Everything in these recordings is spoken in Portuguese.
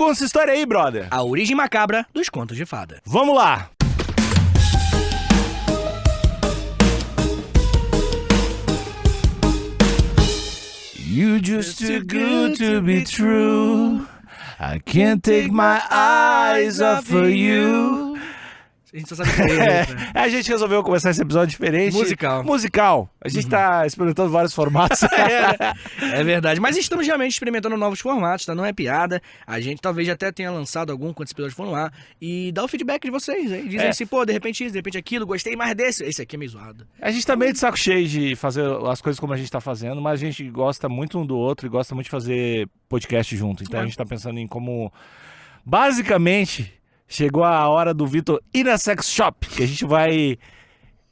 conta essa história aí, brother. A origem macabra dos contos de fada. Vamos lá. You just too good to be true. I can't take my eyes off of you. A gente só sabe que é, A gente resolveu começar esse episódio diferente. Musical. A gente tá experimentando vários formatos. É verdade. Mas estamos realmente experimentando novos formatos, tá? Não é piada. A gente talvez até tenha lançado algum quando esse episódio for no ar. E dá o feedback de vocês aí. Dizem assim, pô, de repente isso, de repente aquilo, gostei mais desse. Esse aqui é meio zoado. A gente tá meio de saco cheio de fazer as coisas como a gente tá fazendo, mas a gente gosta muito um do outro e gosta muito de fazer podcast junto. Então a gente tá pensando em como... Basicamente... Chegou a hora do Vitor ir na sex shop, que a gente vai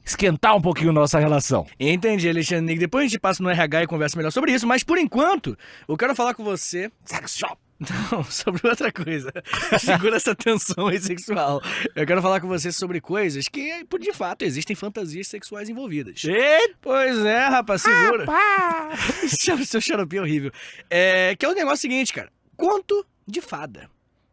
esquentar um pouquinho nossa relação. Entendi, Alexandre. Depois a gente passa no RH e conversa melhor sobre isso, mas por enquanto, eu quero falar com você... Sex shop! Não, sobre outra coisa. Segura essa tensão aí sexual. Eu quero falar com você sobre coisas que, de fato, existem fantasias sexuais envolvidas. Eita! Pois é, rapaz, segura. Seu xaropinho horrível. Que é o negócio seguinte, cara. Conto de fada.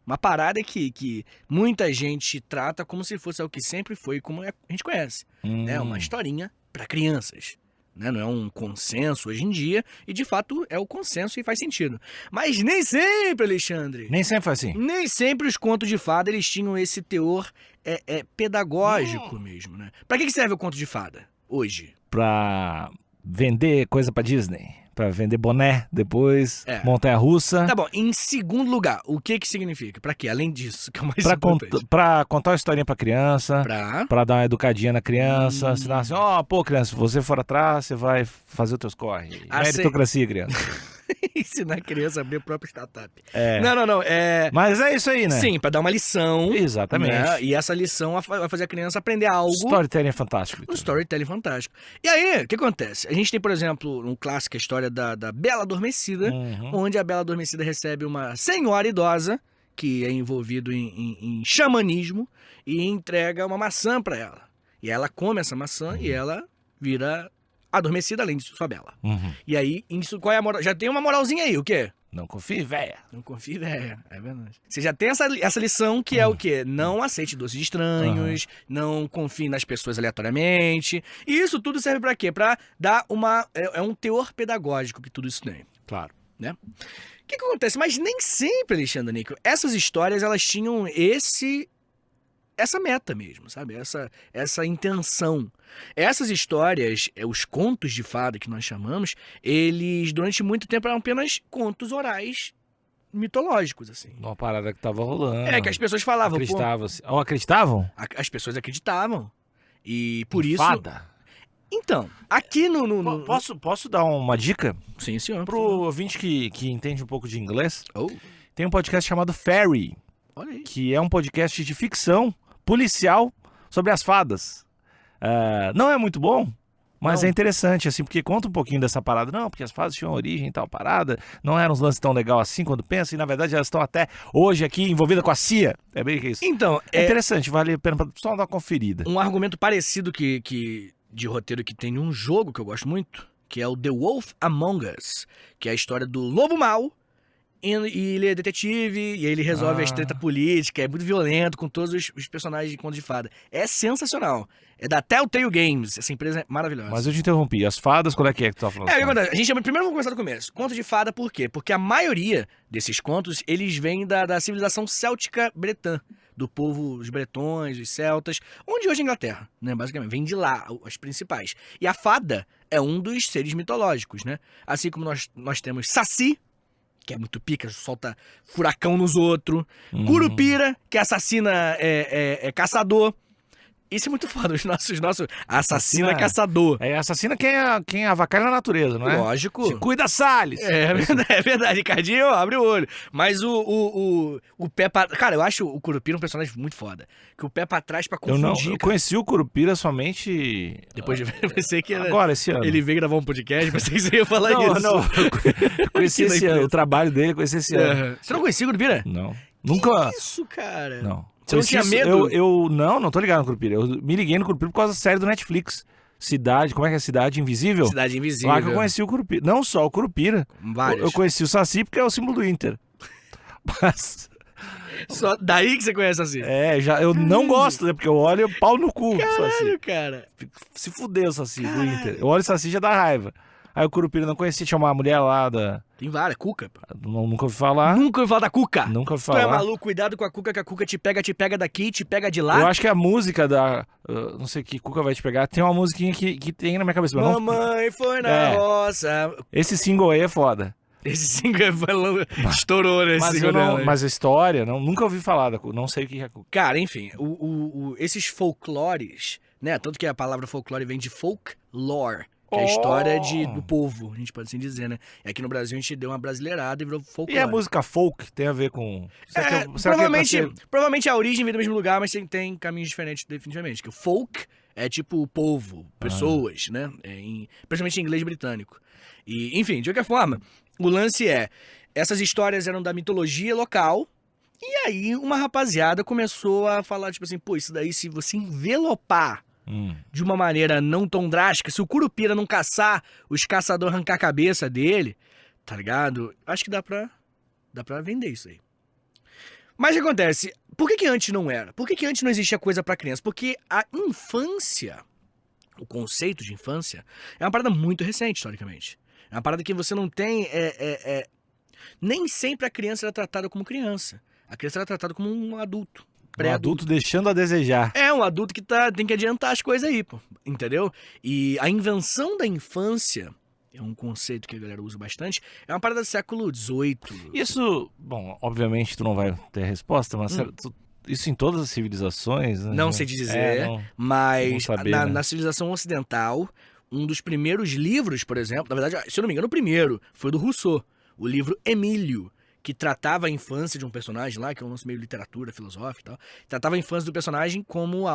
Uma parada que muita gente trata como se fosse o que sempre foi, como a gente conhece. É uma historinha para crianças. Né? Não é um consenso hoje em dia, e de fato é o consenso e faz sentido. Mas nem sempre, Alexandre. Nem sempre foi assim. Nem sempre os contos de fada eles tinham esse teor pedagógico mesmo. Né? Pra que serve o conto de fada hoje? Pra vender coisa pra Disney. Pra vender boné, depois, montanha-russa. Tá bom, em segundo lugar, o que significa? Pra quê? Além disso, que é o mais importante. Pra contar uma historinha pra criança, pra dar uma educadinha na criança, ensinar assim, pô, criança, se você for atrás, você vai fazer os teus corre. Meritocracia, criança. Ensinar a criança a abrir o próprio startup. Não. Mas é isso aí, né? Sim, pra dar uma lição. Exatamente. Né? E essa lição vai fazer a criança aprender algo. Storytelling é fantástico. Um storytelling fantástico. E aí, o que acontece? A gente tem, por exemplo, um clássico, a história da Bela Adormecida, onde a Bela Adormecida recebe uma senhora idosa, que é envolvido em xamanismo, e entrega uma maçã pra ela. E ela come essa maçã e ela vira... adormecida, além de sua bela. E aí, isso, qual é a moral? Já tem uma moralzinha aí, o quê? Não confie, véia. Não confie, véia. É verdade. Você já tem essa lição que é o quê? Não aceite doces estranhos, não confie nas pessoas aleatoriamente. E isso tudo serve pra quê? Pra dar uma... É um teor pedagógico que tudo isso tem. Claro. Né? O que acontece? Mas nem sempre, Alexandre Níquel, essas histórias, elas tinham essa meta mesmo, sabe? Essa intenção. Essas histórias, os contos de fada que nós chamamos, eles durante muito tempo eram apenas contos orais mitológicos, assim. Uma parada que tava rolando. Que as pessoas falavam. Acreditavam. Ou acreditavam? As pessoas acreditavam. E por isso... Fada? Então, aqui no... Posso dar uma dica? Sim, senhor. Pro ouvinte que entende um pouco de inglês. Tem um podcast chamado Fairy. Olha aí. Que é um podcast de ficção policial sobre as fadas. Não é muito bom, mas é interessante, assim, porque conta um pouquinho dessa parada. Não, porque as fadas tinham origem e tal parada, não eram uns lances tão legal assim quando pensa, e na verdade elas estão até hoje aqui envolvidas com a CIA. É bem que isso. Então, é interessante, vale a pena só dar uma conferida. Um argumento parecido de roteiro que tem um jogo que eu gosto muito, que é o The Wolf Among Us, que é a história do lobo mau. E ele é detetive, e aí ele resolve a treta política, é muito violento, com todos os personagens de Conto de Fada. É sensacional. É da Telltale Games, essa empresa é maravilhosa. Mas eu te interrompi, as fadas, qual é que tu tá falando? A gente primeiro vamos começar do começo. Conto de Fada por quê? Porque a maioria desses contos, eles vêm da civilização céltica bretã, do povo, os bretões, os celtas, onde hoje é a Inglaterra, né? Basicamente, vem de lá, as principais. E a fada é um dos seres mitológicos, né? Assim como nós temos Saci, que é muito pica, solta furacão nos outros. Curupira, que assassina caçador. Isso é muito foda, os nossos assassina caçador. Assassina quem avacalha na natureza, não é? Lógico. Se cuida, Salles. É verdade, Ricardinho, abre o olho. Mas o pé pra... Cara, eu acho o Curupira um personagem muito foda. Que o pé pra trás pra confundir. Eu conheci o Curupira somente... Depois de pensei que agora, esse ano. Ele veio gravar um podcast, pensei que você ia falar isso. Não, eu conheci esse ano, o trabalho dele, conheci esse ano. Você não conhecia o Curupira? Não. Nunca... Que isso, cara? Não. Você não tinha medo? Eu não tô ligado no Curupira. Eu me liguei no Curupira por causa da série do Netflix. Cidade, como é que é? Cidade Invisível? Cidade Invisível. Lá que eu conheci o Curupira. Não só o Curupira. Vários. Eu conheci o Saci porque é o símbolo do Inter. Mas Só daí que você conhece assim. Eu não gosto, né? Porque eu olho pau no cu. Caralho, Saci. cara. Se fudeu, Saci, do Caralho. Inter. Eu olho o Saci já dá raiva. Aí o Curupira não conhecia, tinha uma mulher lá da... Tem várias, Cuca. Pô. Nunca ouvi falar. Nunca ouviu falar da Cuca. Nunca ouvi Tu é falar. maluco, cuidado com a Cuca, que a Cuca te pega daqui, te pega de lá. Eu acho que a música da... não sei que Cuca vai te pegar. Tem uma musiquinha que tem na minha cabeça. Mas não... Mamãe foi na É. roça. Esse single aí é foda. Esse single estourou, né? Esse Mas, single dela. mas a história, nunca ouvi falar da Cuca. Não sei o que é Cuca. Cara, enfim, esses folclores, né? Tanto que a palavra folclore vem de folklore, que é a história do povo, a gente pode assim dizer, né? E aqui no Brasil a gente deu uma brasileirada e virou folclore. E a música folk tem a ver com... Será que Provavelmente a origem vem do mesmo lugar, mas tem caminhos diferentes definitivamente. Que o folk é tipo povo, pessoas, né? Principalmente em inglês britânico. E, enfim, de qualquer forma, o lance essas histórias eram da mitologia local. E aí uma rapaziada começou a falar, tipo assim, pô, isso daí se você envelopar de uma maneira não tão drástica, se o Curupira não caçar, os caçadores arrancar a cabeça dele, tá ligado? Acho que dá pra vender isso aí. Mas o que acontece? Por que antes não era? Por que antes não existia coisa pra criança? Porque a infância, o conceito de infância, é uma parada muito recente, historicamente. É uma parada que você não tem... Nem sempre a criança era tratada como criança. A criança era tratada como um adulto. Um adulto deixando a desejar. É, um adulto que tem que adiantar as coisas aí, pô. Entendeu? E a invenção da infância, é um conceito que a galera usa bastante, é uma parada do século XVIII. Isso, bom, obviamente tu não vai ter resposta, mas isso em todas as civilizações, né? Não sei te dizer, mas saber, na civilização ocidental, um dos primeiros livros, por exemplo, na verdade, se eu não me engano, o primeiro foi do Rousseau, o livro Emílio, que tratava a infância de um personagem lá, que é um lance meio literatura, filosófica e tal, tratava a infância do personagem como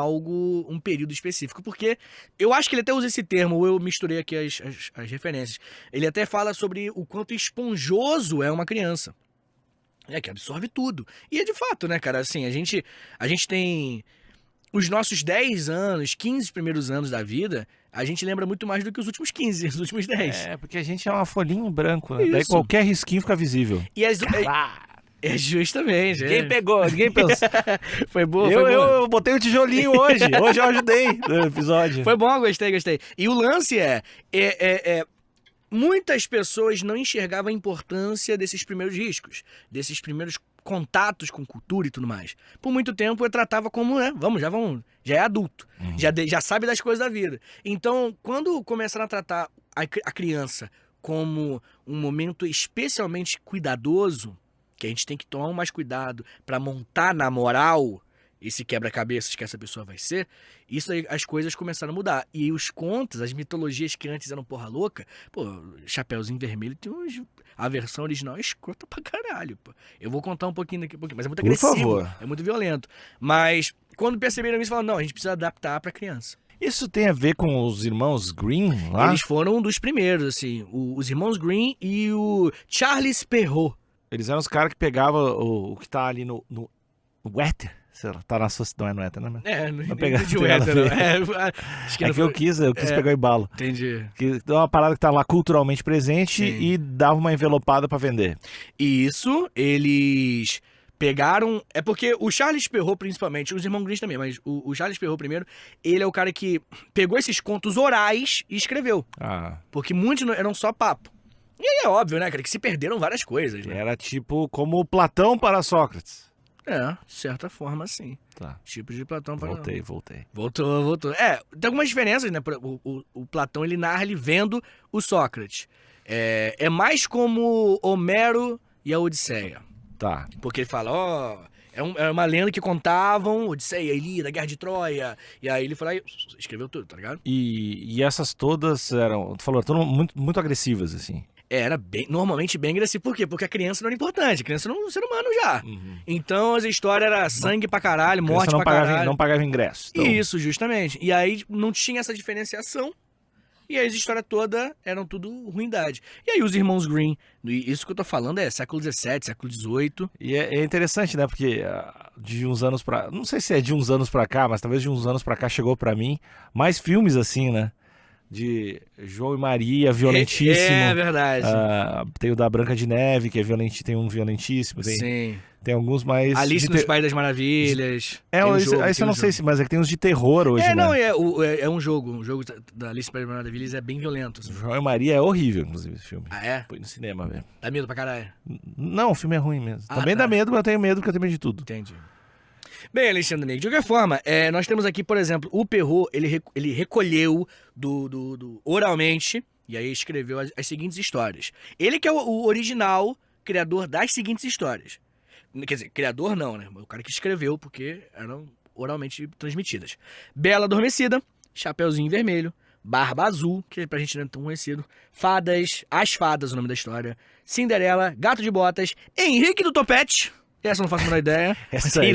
um período específico, porque eu acho que ele até usa esse termo, ou eu misturei aqui as referências, ele até fala sobre o quanto esponjoso é uma criança, que absorve tudo, e é de fato, né, cara, assim, a gente tem os nossos 10 anos, 15 primeiros anos da vida, a gente lembra muito mais do que os últimos 15, os últimos 10. É, porque a gente é uma folhinha em branco, né? Isso. Daí qualquer risquinho fica visível. E é justamente. Ninguém pegou, ninguém pensou. Foi boa, eu botei o tijolinho hoje eu ajudei no episódio. Foi bom, gostei. E o lance muitas pessoas não enxergavam a importância desses primeiros riscos, desses primeiros contatos com cultura e tudo mais. Por muito tempo eu tratava como, né, já é adulto, já sabe das coisas da vida. Então, quando começaram a tratar a criança como um momento especialmente cuidadoso, que a gente tem que tomar mais cuidado para montar na moral esse quebra-cabeças que essa pessoa vai ser, isso aí, as coisas começaram a mudar. E os contos, as mitologias que antes eram porra louca, Chapeuzinho Vermelho tem a versão original é escrota pra caralho, pô. Eu vou contar um pouquinho daqui a pouquinho, mas é muito agressivo, Por favor. É muito violento. Mas quando perceberam isso, falaram, não, a gente precisa adaptar pra criança. Isso tem a ver com os irmãos Green lá? Eles foram um dos primeiros, assim, os irmãos Green e o Charles Perrault. Eles eram os caras que pegavam o que tá ali no éter. Sei lá, tá na sociedade, não é no éter, né? Não pegar de hétero. Acho que que eu quis pegar o embalo. Entendi. Que é uma parada que tá lá culturalmente presente e dava uma envelopada pra vender. Isso, eles pegaram... É porque o Charles Perrault, principalmente, os irmãos Grimm também, mas o Charles Perrault primeiro, ele é o cara que pegou esses contos orais e escreveu. Porque muitos eram só papo. E aí é óbvio, né, cara, que se perderam várias coisas, né? Era tipo como Platão para Sócrates. De certa forma, sim. Tá. Tipo de Platão para... Voltei. Voltou. Tem algumas diferenças, né? O Platão, ele narra ele vendo o Sócrates. É mais como Homero e a Odisseia. Tá. Porque ele fala, é uma lenda que contavam, Odisseia, Ilíada, Guerra de Troia. E aí ele foi lá e escreveu tudo, tá ligado? E essas todas eram, tu falou, muito, muito agressivas, assim. Era normalmente bem agressivo. Por quê? Porque a criança não era importante. A criança era um ser humano já. Então as histórias eram sangue pra caralho, morte pra caralho. Não pagava ingresso. Então... Isso, justamente. E aí não tinha essa diferenciação. E aí as histórias todas eram tudo ruindade. E aí os irmãos Green, isso que eu tô falando é século XVII, século XVIII. E é interessante, né? Porque de uns anos pra... Não sei se é de uns anos pra cá, mas talvez de uns anos pra cá chegou pra mim mais filmes assim, né? de João e Maria, violentíssimo. É verdade. Tem o da Branca de Neve, que é tem um violentíssimo. Sim. Tem alguns mais... Alice nos País das Maravilhas. Esse eu não sei se, mas é que tem uns de terror hoje, né? Não, é um jogo. O jogo da Alice nos País das Maravilhas é bem violento. Assim. João e Maria é horrível, inclusive, esse filme. Ah, é? Foi no cinema, velho. Dá medo pra caralho? Não, o filme é ruim mesmo. Também tá. dá medo, mas eu tenho medo porque eu tenho medo de tudo. Entendi. Bem, Alexandre Nick, de qualquer forma, nós temos aqui, por exemplo, o Perrault, ele recolheu oralmente, e aí escreveu as seguintes histórias. Ele que é o original criador das seguintes histórias. Quer dizer, criador não, né? O cara que escreveu, porque eram oralmente transmitidas. Bela Adormecida, Chapeuzinho Vermelho, Barba Azul, que pra gente não é tão conhecido, As Fadas, o nome da história, Cinderela, Gato de Botas, Henrique do Topete, essa eu não faço a menor ideia, Essa aí.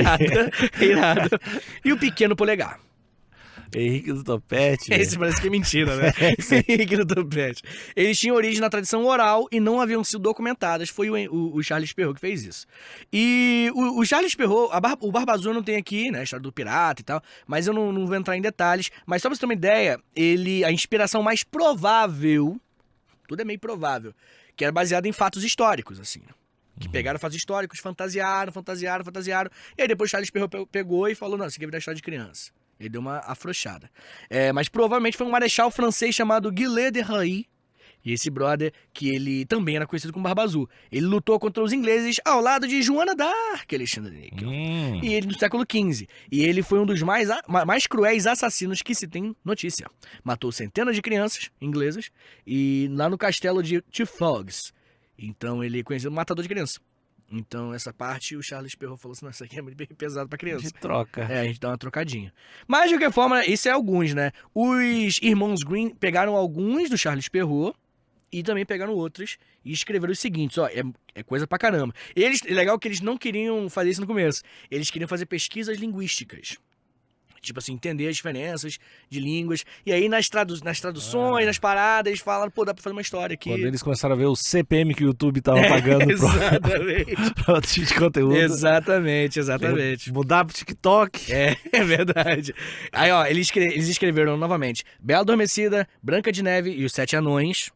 irada, e o Pequeno Polegar. Henrique do Topete. Esse parece que é mentira, né? Henrique do Topete. Eles tinham origem na tradição oral e não haviam sido documentadas. Foi o Charles Perrault que fez isso. E o Charles Perrault, o Barba Azul não tem aqui, né? A história do pirata e tal. Mas eu não vou entrar em detalhes. Mas só pra você ter uma ideia, a inspiração mais provável, tudo é meio provável, que era baseada em fatos históricos, assim. Que pegaram fatos históricos, fantasiaram. E aí depois Charles Perrault pegou e falou, não, isso aqui é da história de criança. Ele deu uma afrouxada. Mas provavelmente foi um marechal francês chamado Guillet de Railly. E esse brother, que ele também era conhecido como Barba Azul. Ele lutou contra os ingleses ao lado de Joana d'Arc, Alexandre Níquel. E ele no século XV. E ele foi um dos mais cruéis assassinos que se tem notícia. Matou centenas de crianças inglesas e lá no castelo de Tifogs. Então ele é conhecido como matador de criança. Então, essa parte, o Charles Perrault falou assim, não, isso aqui é muito pesado pra criança. De troca. A gente dá uma trocadinha. Mas, de qualquer forma, isso é alguns, né? Os irmãos Green pegaram alguns do Charles Perrault e também pegaram outros e escreveram os seguintes, ó, é coisa pra caramba. É legal que eles não queriam fazer isso no começo. Eles queriam fazer pesquisas linguísticas. Tipo assim, entender as diferenças de línguas. E aí, nas traduções, nas paradas, eles falam, pô, dá pra fazer uma história aqui. Quando eles começaram a ver o CPM que o YouTube tava pagando exatamente. pra outro tipo de conteúdo. Exatamente. Mudar pro TikTok. É verdade. Aí, ó, eles escreveram novamente. Bela Adormecida, Branca de Neve e os Sete Anões.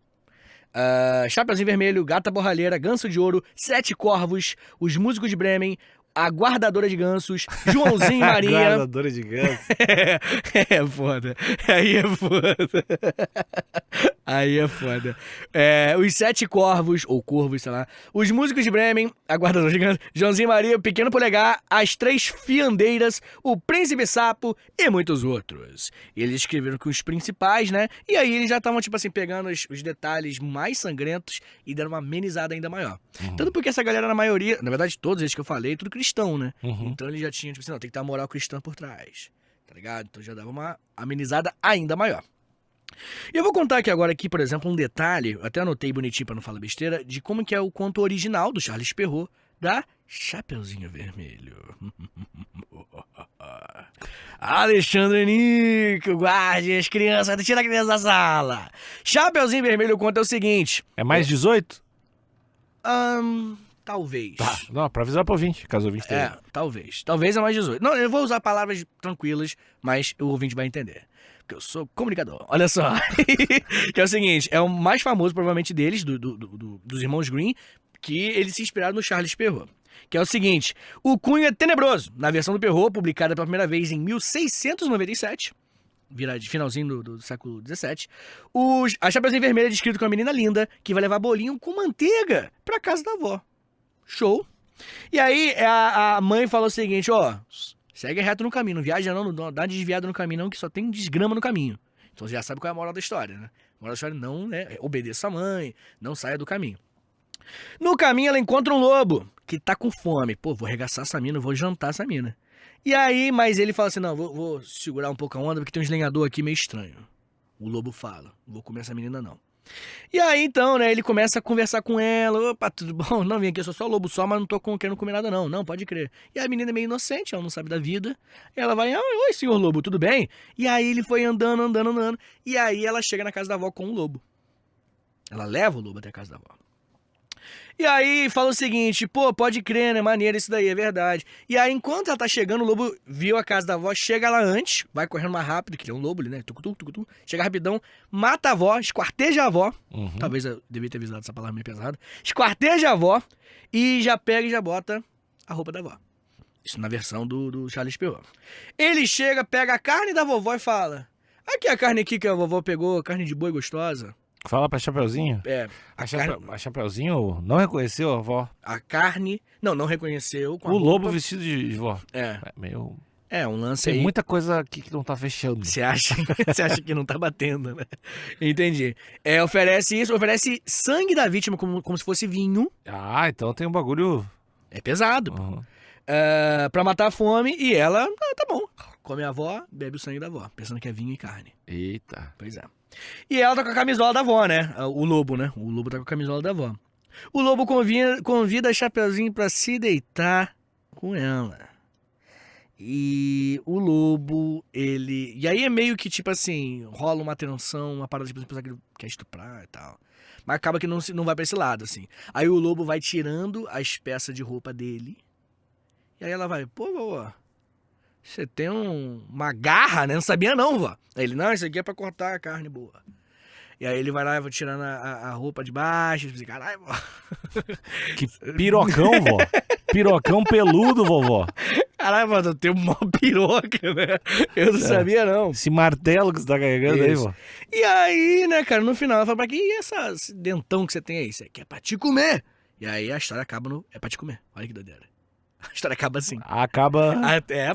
Chapeuzinho Vermelho, Gata Borralheira, Ganso de Ouro, Sete Corvos, Os Músicos de Bremen, A Guardadora de Gansos, Joãozinho e Maria. A Guardadora de Gansos. É foda. Aí é foda. Os Sete Corvos, ou Corvos, sei lá. Os Músicos de Bremen, A Guardadora de Gansos, Joãozinho e Maria, O Pequeno Polegar, As Três Fiandeiras, O Príncipe Sapo e muitos outros. E eles escreveram com os principais, né? E aí eles já estavam, tipo assim, pegando os detalhes mais sangrentos e dando uma amenizada ainda maior. Tanto porque essa galera, na maioria, na verdade, todos eles que eu falei, tudo cristão, né? Então ele já tinha, tipo assim, não, tem que ter uma moral cristã por trás, tá ligado? Então já dava uma amenizada ainda maior. E eu vou contar aqui, por exemplo, um detalhe, eu até anotei bonitinho pra não falar besteira, de como que é o conto original do Charles Perrault, da Chapeuzinho Vermelho. Alexandre Níquel, guarde as crianças, tira a criança da sala. Chapeuzinho Vermelho, o conto é o seguinte. É mais 18? Talvez. Tá. Não, pra avisar pro ouvinte, caso o ouvinte tenha. Talvez. Talvez é mais 18. Não, eu vou usar palavras tranquilas, mas o ouvinte vai entender. Porque eu sou comunicador. Olha só. Que é o seguinte, é o mais famoso, provavelmente, deles, dos irmãos Green, que eles se inspiraram no Charles Perrault. Que é o seguinte, O Cunho é Tenebroso, na versão do Perrault, publicada pela primeira vez em 1697, de finalzinho do século XVII. A Chapeuzinho Vermelha é descrito com uma menina linda que vai levar bolinho com manteiga pra casa da avó. Show. E aí a mãe falou o seguinte, ó, segue reto no caminho, não viaja não dá desviada no caminho não, que só tem desgrama no caminho. Então você já sabe qual é a moral da história, né? A moral da história não, né, obedeça a mãe, não saia do caminho. No caminho ela encontra um lobo que tá com fome. Pô, vou arregaçar essa mina, vou jantar essa mina. E aí, mas ele fala assim, não, vou segurar um pouco a onda porque tem uns lenhador aqui meio estranho. O lobo fala, não vou comer essa menina não. E aí, então, né, ele começa a conversar com ela. Opa, tudo bom? Não, vem aqui, eu sou só lobo só, mas não tô querendo comer nada não. Não, pode crer. E a menina é meio inocente, ela não sabe da vida. E ela vai, oi, senhor lobo, tudo bem? E aí ele foi andando. E aí ela chega na casa da avó com o lobo. Ela leva o lobo até a casa da avó. E aí fala o seguinte, pô, pode crer, né? Maneiro isso daí, é verdade. E aí, enquanto ela tá chegando, o lobo viu a casa da avó, chega lá antes, vai correndo mais rápido, que ele é um lobo ali, né? Tucutu, tucutu, chega rapidão, mata a avó, esquarteja a avó. Talvez eu devia ter avisado essa palavra meio pesada. Esquarteja a avó e já pega e já bota a roupa da avó. Isso na versão do Charles Perrault. Ele chega, pega a carne da vovó e fala: aqui a carne aqui que a vovó pegou, carne de boi gostosa. Fala pra Chapeuzinho. É, A Chapeuzinho não reconheceu a avó. a carne... Não reconheceu. Com a O lobo roupa. vestido de vó. É, Meio... um lance Tem aí. muita coisa aqui que não tá fechando. Você acha que não tá batendo, né? Entendi. Oferece sangue da vítima como se fosse vinho. Ah, então tem um bagulho... É pesado. Uhum. Pra matar a fome. E ela, tá bom. Come a avó, bebe o sangue da avó. Pensando que é vinho e carne. Eita. Pois é. E ela tá com a camisola da avó, né? O lobo, né? O lobo tá com a camisola da avó. O lobo convida a Chapeuzinho pra se deitar com ela. E o lobo, ele... E aí é meio que, tipo assim, rola uma tensão, uma parada, tipo, pensar que ele quer estuprar e tal. Mas acaba que não vai pra esse lado, assim. Aí o lobo vai tirando as peças de roupa dele. E aí ela vai, pô, vovó, você tem uma garra, né? Não sabia não, vó. Aí ele, não, isso aqui é pra cortar a carne boa. E aí ele vai lá e vai tirando a roupa de baixo. E assim, caralho, vó. Que pirocão, vó. Pirocão peludo, vovó. Caralho, mano, eu tenho uma piroca, né? Eu não sabia, não. Esse martelo que você tá carregando aí, Isso. vó. E aí, né, cara, no final ela fala, pra que esse dentão que você tem aí? Isso aqui é pra te comer. E aí a história acaba no... É pra te comer. Olha que doideira. A história acaba assim. Acaba...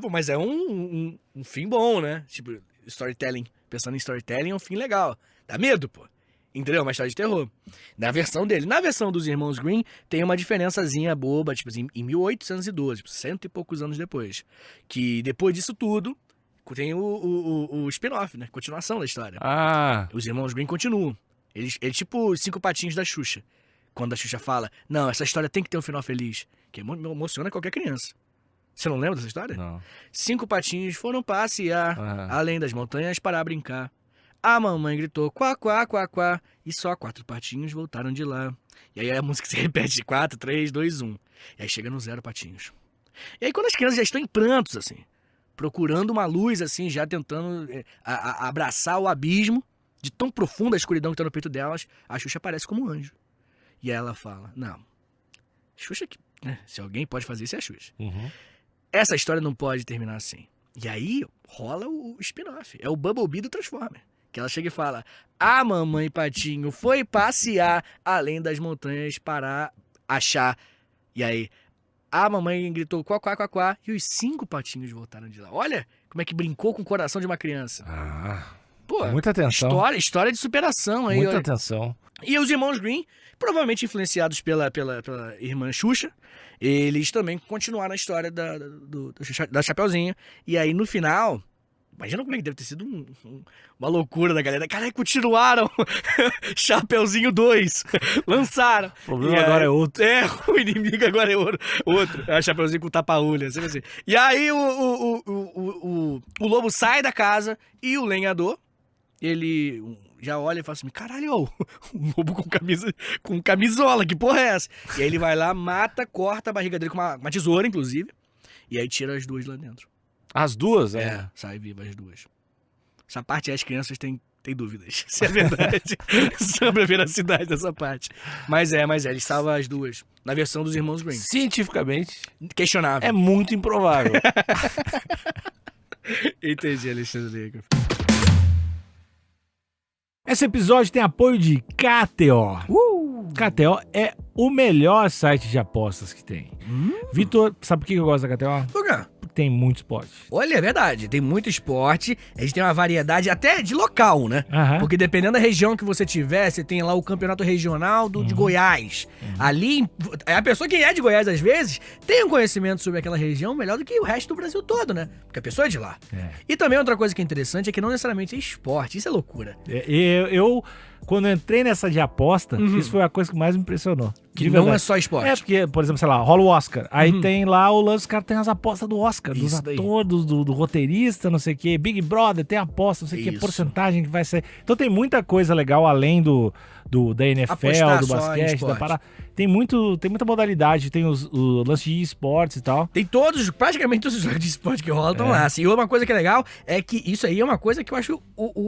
Pô, mas é um fim bom, né? Tipo, storytelling. Pensando em storytelling é um fim legal. Dá medo, pô. Entendeu? Uma história de terror. Na versão dele. Na versão dos Irmãos Grimm, tem uma diferençazinha boba, tipo assim, em 1812, tipo, 100 e poucos anos depois. Que depois disso tudo, tem o spin-off, né? Continuação da história. Ah, Os Irmãos Grimm continuam. Eles tipo os 5 patinhos da Xuxa. Quando a Xuxa fala, não, essa história tem que ter um final feliz. Que emociona qualquer criança. Você não lembra dessa história? não. 5 patinhos foram passear, Aham. além das montanhas para brincar. A mamãe gritou quá, quá, quá, quá, e só 4 patinhos voltaram de lá. E aí a música se repete, 4, 3, 2, 1. E aí chega no 0 patinhos. E aí quando as crianças já estão em prantos, assim, procurando uma luz, assim, já tentando abraçar o abismo, de tão profunda a escuridão que tá no peito delas, a Xuxa aparece como um anjo. E aí ela fala, não, Xuxa, né, se alguém pode fazer isso é a Xuxa. Uhum. Essa história não pode terminar assim. E aí rola o spin-off. É o Bumblebee do Transformer. Que ela chega e fala, a mamãe patinho foi passear além das montanhas para achar. E aí, a mamãe gritou quá, quá, quá, quá, e os 5 patinhos voltaram de lá. Olha como é que brincou com o coração de uma criança. Ah, Pô, muita atenção. história de superação aí. Muita Olha. atenção. E os Irmãos Grimm, provavelmente influenciados pela irmã Xuxa, eles também continuaram a história da Chapeuzinho. E aí, no final, imagina como é que deve ter sido uma loucura da galera. Caralho, continuaram Chapeuzinho 2. Lançaram. O problema E agora aí- é outro. É, o inimigo agora é outro. É a Chapeuzinho com tapa-olho, sempre assim. E aí, o lobo sai da casa e o lenhador, ele já olha e fala assim, caralho, ó, um lobo com camisola, que porra é essa? E aí ele vai lá, mata, corta a barriga dele com uma tesoura, inclusive, e aí tira as 2 lá dentro. As duas, Sai viva as 2. Essa parte aí as crianças têm dúvidas, se é verdade, sobre a veracidade dessa parte. Mas ele salva as 2, na versão dos Irmãos Grimm. Cientificamente, Questionável. é muito improvável. Entendi, Alexandre. Esse episódio tem apoio de KTO. KTO é o melhor site de apostas que tem. Vitor, sabe por que eu gosto da KTO? Por quê? Porque tem muito esporte. Olha, é verdade, tem muito esporte, a gente tem uma variedade até de local, né? Aham. Porque dependendo da região que você tiver, você tem lá o campeonato regional de Goiás. Ali, a pessoa que é de Goiás, às vezes, tem um conhecimento sobre aquela região melhor do que o resto do Brasil todo, né? Porque a pessoa é de lá. É. E também outra coisa que é interessante é que não necessariamente é esporte, isso é loucura. Eu quando entrei nessa de aposta, isso foi a coisa que mais me impressionou. Que De não verdade. é só esporte. É, porque, por exemplo, sei lá, rola o Oscar. Aí tem lá o lance, os caras tem as apostas do Oscar, dos Isso daí. atores, do roteirista, não sei o quê. Big Brother tem aposta, não sei o quê, Isso. porcentagem que vai ser. Então tem muita coisa legal além da NFL, Apostar do só em basquete, da esporte. parada. tem muita modalidade, tem o lance de esportes e tal. Tem praticamente todos os jogos de esporte que rolam estão lá. Assim, e uma coisa que é legal é que isso aí é uma coisa que eu acho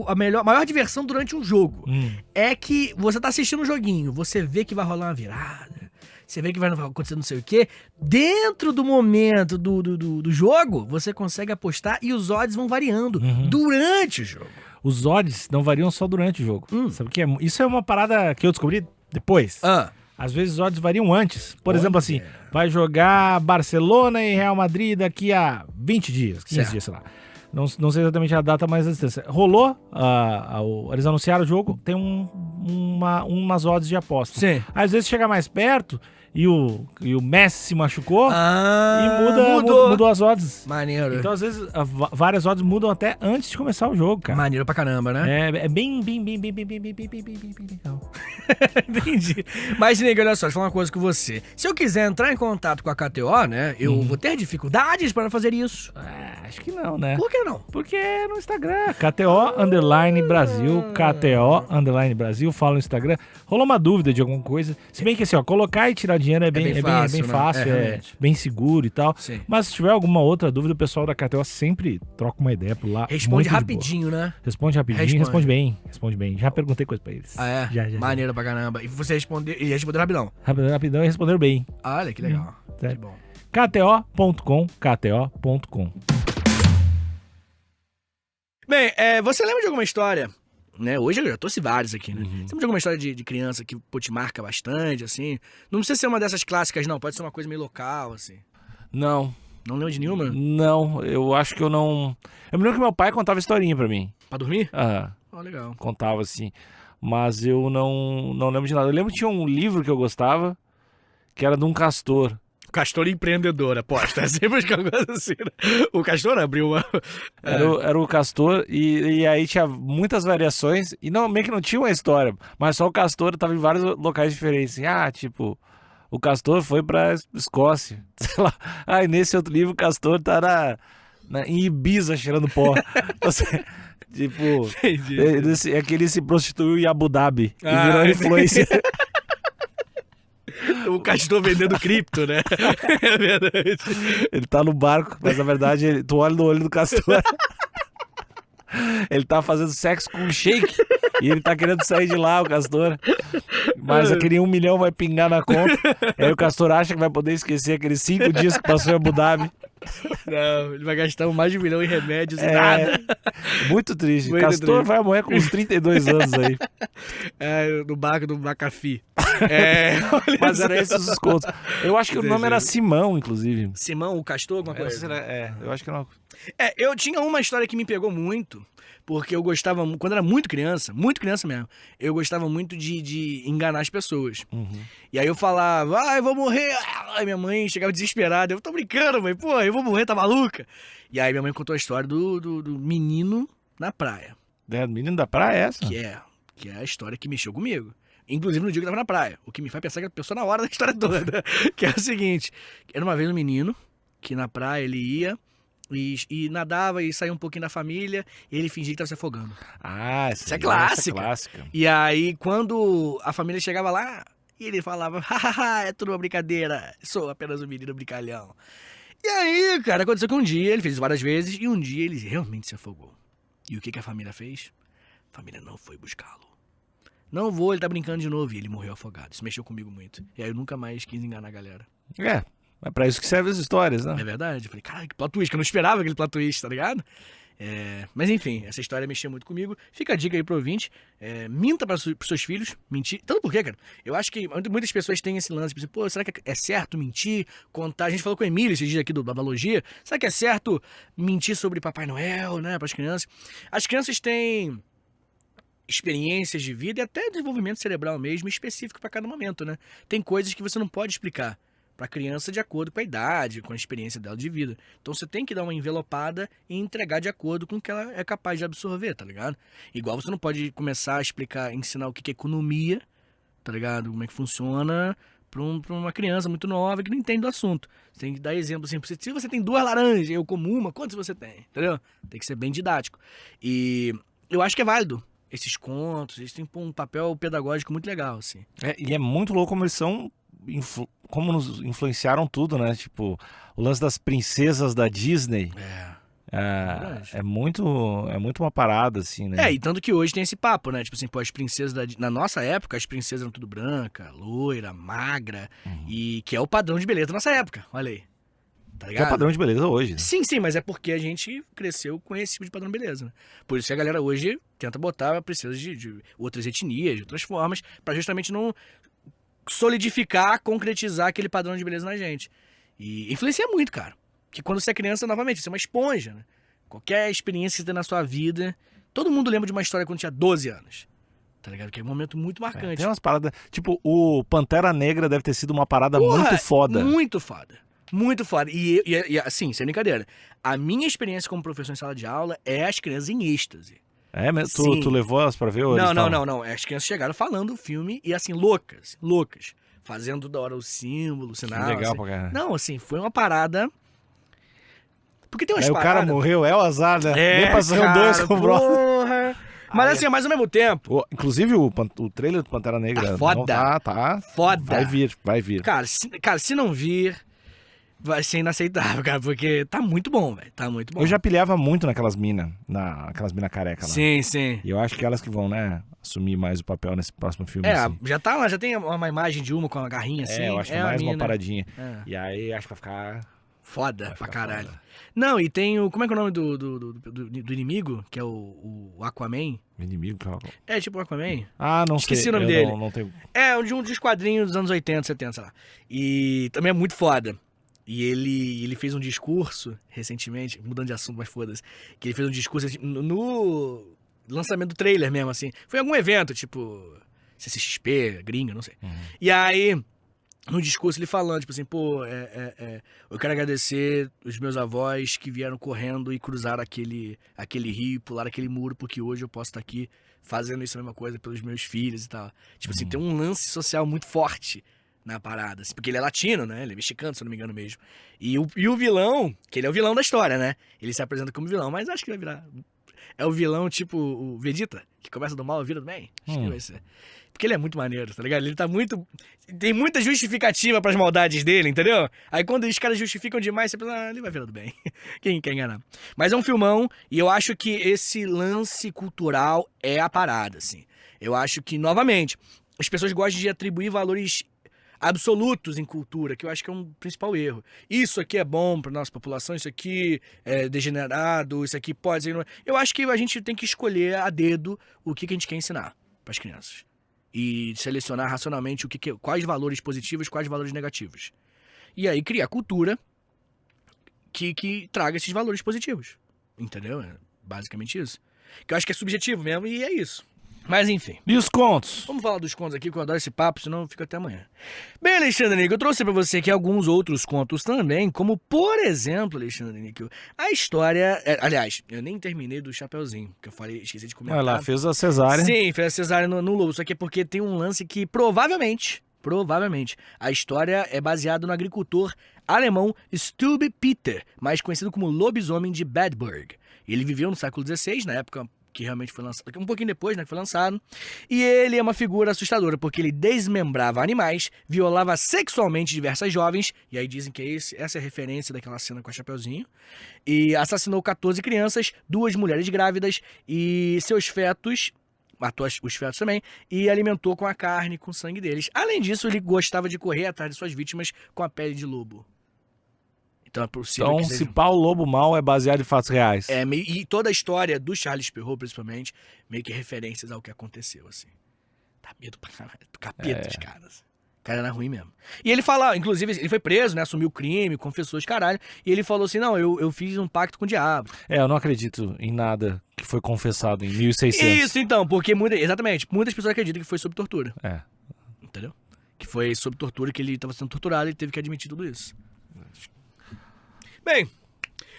a maior diversão durante um jogo. É que você tá assistindo um joguinho, você vê que vai rolar uma virada, você vê que vai acontecer não sei o quê. Dentro do momento do jogo, você consegue apostar e os odds vão variando durante o jogo. Os odds não variam só durante o jogo. Sabe o que é? Isso é uma parada que eu descobri depois. Às vezes os odds variam antes. Por exemplo, assim, vai jogar Barcelona e Real Madrid daqui a 20 dias, 15 dias, sei lá. Não sei exatamente a data, mas a distância. Rolou, eles anunciaram o jogo, tem umas odds de aposta. Sim. Às vezes chega mais perto e o Messi se machucou e mudou as odds. Maneiro. Então, às vezes, várias odds mudam até antes de começar o jogo, cara. Maneiro pra caramba, né? É bem legal. Entendi. Mas, Nega, olha só, deixa eu falar uma coisa com você. Se eu quiser entrar em contato com a KTO, né, eu vou ter dificuldades para fazer isso. Acho que não, né? Por que não? Porque é no Instagram. KTO_Brasil. KTO Brasil. Fala no Instagram. Rolou uma dúvida de alguma coisa. Se bem que assim, ó, colocar e tirar dinheiro é bem fácil, bem seguro e tal. Sim. Mas se tiver alguma outra dúvida, o pessoal da KTO sempre troca uma ideia por lá. Responde rapidinho, né? Responde rapidinho, responde bem. Já perguntei coisa pra eles. Ah, é? Já. Maneiro pra caramba. E você respondeu rapidão. Rapidão e responderam bem. Olha, que legal. Certo. Que bom. KTO.com. Bem, você lembra de alguma história, né? Hoje eu já trouxe vários aqui, né? Você lembra de alguma história de criança que, pô, te marca bastante, assim? Não precisa ser uma dessas clássicas, não. Pode ser uma coisa meio local, assim. Não. Não lembra de nenhuma? Não, eu acho que eu não... Eu me lembro que meu pai contava historinha pra mim. Pra dormir? Legal. Contava, assim. Mas eu não lembro de nada. Eu lembro que tinha um livro que eu gostava, que era de um castor. Castor empreendedor, aposta. É sempre as coisas assim, né? O Castor abriu uma... Era o Castor e aí tinha muitas variações e meio que não tinha uma história, mas só o Castor tava em vários locais diferentes. Assim, tipo, o Castor foi pra Escócia, sei lá. E nesse outro livro o Castor tá em Ibiza cheirando pó. Tipo, é que ele se prostituiu em Abu Dhabi e virou influencer. O Castor vendendo cripto, né? É verdade. Ele tá no barco, mas na verdade tu olha no olho do Castor. Ele tá fazendo sexo com um shake e ele tá querendo sair de lá, o Castor. Mas aquele 1 milhão vai pingar na conta. Aí o Castor acha que vai poder esquecer aqueles 5 dias que passou em Abu Dhabi. Não, ele vai gastar mais de 1 milhão em remédios e nada. Muito triste. Muito Castor triste. Vai morrer com uns 32 anos aí. No barco do Macafi. Mas era esses os contos. Eu acho que o nome era Simão, inclusive. Simão, o Castor, alguma coisa? Eu acho que não. Eu tinha uma história que me pegou muito, porque eu gostava, quando era muito criança mesmo, eu gostava muito de enganar as pessoas. E aí eu falava, eu vou morrer. Aí minha mãe chegava desesperada, eu tô brincando, mãe, pô, eu vou morrer, tá maluca? E aí minha mãe contou a história do menino na praia. Menino da praia é essa? Que é a história que mexeu comigo. Inclusive no dia que eu tava na praia. O que me faz pensar que a pessoa na hora da história toda. Que é o seguinte, era uma vez um menino que na praia ele ia e nadava e saía um pouquinho da família e ele fingia que tava se afogando. Essa é clássica. E aí quando a família chegava lá, ele falava, hahaha, é tudo uma brincadeira, sou apenas um menino brincalhão. E aí, cara, aconteceu que um dia, ele fez isso várias vezes, e um dia ele realmente se afogou. E o que a família fez? A família não foi buscá-lo. Não vou, ele tá brincando de novo. E ele morreu afogado. Isso mexeu comigo muito. E aí eu nunca mais quis enganar a galera. É pra isso que servem as histórias, né? É verdade. Eu falei, cara, que plot twist, que eu não esperava aquele plot twist, tá ligado? Mas enfim, essa história mexeu muito comigo. Fica a dica aí pro ouvinte. Minta pros seus filhos. Mentir. Tanto por quê, cara? Eu acho que muitas pessoas têm esse lance. Pô, será que é certo mentir? Contar. A gente falou com o Emílio esses dias aqui do Babalogia. Será que é certo mentir sobre Papai Noel, né? Pras crianças? As crianças têm experiências de vida e até desenvolvimento cerebral mesmo específico para cada momento, né? Tem coisas que você não pode explicar para a criança de acordo com a idade, com a experiência dela de vida. Então você tem que dar uma envelopada e entregar de acordo com o que ela é capaz de absorver, tá ligado? Igual você não pode começar a explicar, ensinar o que é economia, tá ligado? Como é que funciona para uma criança muito nova que não entende do assunto. Você tem que dar exemplo assim, se você tem 2 laranjas, eu como uma, quantas você tem? Entendeu? Tem que ser bem didático. E eu acho que é válido. Esses contos, eles têm um papel pedagógico muito legal, assim. E é muito louco como eles são como nos influenciaram tudo, né? Tipo, o lance das princesas da Disney. É muito uma parada, assim, né? E tanto que hoje tem esse papo, né? Tipo assim, pô, as princesas na nossa época, as princesas eram tudo branca, loira, magra, e que é o padrão de beleza da nossa época, olha aí. Tá Que é ligado? o padrão de beleza hoje, né? Sim, mas é porque a gente cresceu com esse tipo de padrão de beleza, né? Por isso que a galera hoje tenta botar princesas de outras etnias, de outras formas, pra justamente não solidificar, concretizar aquele padrão de beleza na gente. E influencia muito, cara. Que quando você é criança, novamente, você é uma esponja, né? Qualquer experiência que você tem na sua vida, todo mundo lembra de uma história quando tinha 12 anos. Tá ligado? Que é um momento muito marcante. Tem umas paradas... Tipo, o Pantera Negra deve ter sido uma parada muito foda. Muito foda. Muito foda. E assim, sem brincadeira. A minha experiência como professor em sala de aula é as crianças em êxtase. É mesmo? Tu levou elas pra ver? Ou Não. As crianças chegaram falando o filme e assim, loucas. Fazendo da hora o símbolo, o sinal. Que legal assim. pra caralho. Não, assim, foi uma parada... Porque tem umas Aí paradas... o cara morreu, é o azar, né? Nem passaram dois com o brother. Porra. Mas assim, mas ao mesmo tempo... Inclusive o trailer do Pantera Negra... Tá foda. Tá. Foda. Vai vir. Cara, se não vir, vai ser inaceitável, cara, porque tá muito bom, velho. Tá muito bom. Eu já pilhava muito naquelas minas, naquelas minas careca lá. Sim. E eu acho que elas que vão, né, assumir mais o papel nesse próximo filme. Assim. Já tá lá, já tem uma imagem de uma com uma garrinha assim. Eu acho que é mais uma paradinha. É. E aí acho que vai ficar... Foda pra caralho. Foda. Não, e tem o... Como é que é o nome do inimigo? Que é o Aquaman. O inimigo? É tipo o Aquaman. Ah, não Esqueci sei. o nome dele. Não tenho... É um dos quadrinhos dos anos 80, 70, sei lá. E também é muito foda. E ele fez um discurso recentemente, mudando de assunto, mas foda-se. Que ele fez um discurso no lançamento do trailer mesmo, assim. Foi em algum evento, tipo... CCXP, gringa, não sei. E aí... No discurso ele falando, tipo assim, pô, eu quero agradecer os meus avós que vieram correndo e cruzaram aquele rio, pularam aquele muro, porque hoje eu posso estar aqui fazendo isso a mesma coisa pelos meus filhos e tal. Tipo assim, tem um lance social muito forte na parada, assim, porque ele é latino, né? Ele é mexicano, se eu não me engano mesmo. E o vilão, que ele é o vilão da história, né? Ele se apresenta como vilão, mas acho que vai virar... É o vilão tipo o Vegeta, que começa do mal e vira do bem. Acho que vai ser. Porque ele é muito maneiro, tá ligado? Ele tá muito... Tem muita justificativa pras maldades dele, entendeu? Aí quando os caras justificam demais, você pensa, ele vai virar do bem. Quem quer enganar? Mas é um filmão e eu acho que esse lance cultural é a parada, assim. Eu acho que, novamente, as pessoas gostam de atribuir valores absolutos em cultura, que eu acho que é um principal erro. Isso aqui é bom pra nossa população, isso aqui é degenerado, isso aqui pode ser... Eu acho que a gente tem que escolher a dedo o que a gente quer ensinar pras crianças. E selecionar racionalmente quais valores positivos, quais valores negativos. E aí criar cultura que traga esses valores positivos. Entendeu? É basicamente isso. Que eu acho que é subjetivo mesmo e é isso. Mas enfim. E os contos? Vamos falar dos contos aqui, que eu adoro esse papo, senão fica até amanhã. Bem, Alexandre Níquel, eu trouxe pra você aqui alguns outros contos também, como, por exemplo, Alexandre Níquel, a história... aliás, eu nem terminei do Chapeuzinho, que eu falei, esqueci de comentar. Olha lá, fez a cesárea. Sim, fez a cesárea no lobo, só que é porque tem um lance que provavelmente, a história é baseada no agricultor alemão Stube Peter, mais conhecido como Lobisomem de Bedburg. Ele viveu no século XVI, na época... que realmente foi lançado, um pouquinho depois, né, que foi lançado, e ele é uma figura assustadora, porque ele desmembrava animais, violava sexualmente diversas jovens, e aí dizem que essa é a referência daquela cena com a Chapeuzinho, e assassinou 14 crianças, 2 mulheres grávidas, e seus fetos, matou os fetos também, e alimentou com a carne, com o sangue deles. Além disso, ele gostava de correr atrás de suas vítimas com a pele de lobo. Então é possível que se pá, o Lobo Mal é baseado em fatos reais. E toda a história do Charles Perrault, principalmente, meio que referências ao que aconteceu, assim. Tá medo pra caralho, do capeta dos caras. O cara era ruim mesmo. E ele fala, inclusive, ele foi preso, né, assumiu o crime, confessou os caralho, e ele falou assim, não, eu fiz um pacto com o diabo. Eu não acredito em nada que foi confessado em 1600. Isso, então, porque exatamente, muitas pessoas acreditam que foi sob tortura. Entendeu? Que foi sob tortura, que ele estava sendo torturado e ele teve que admitir tudo isso. Bem,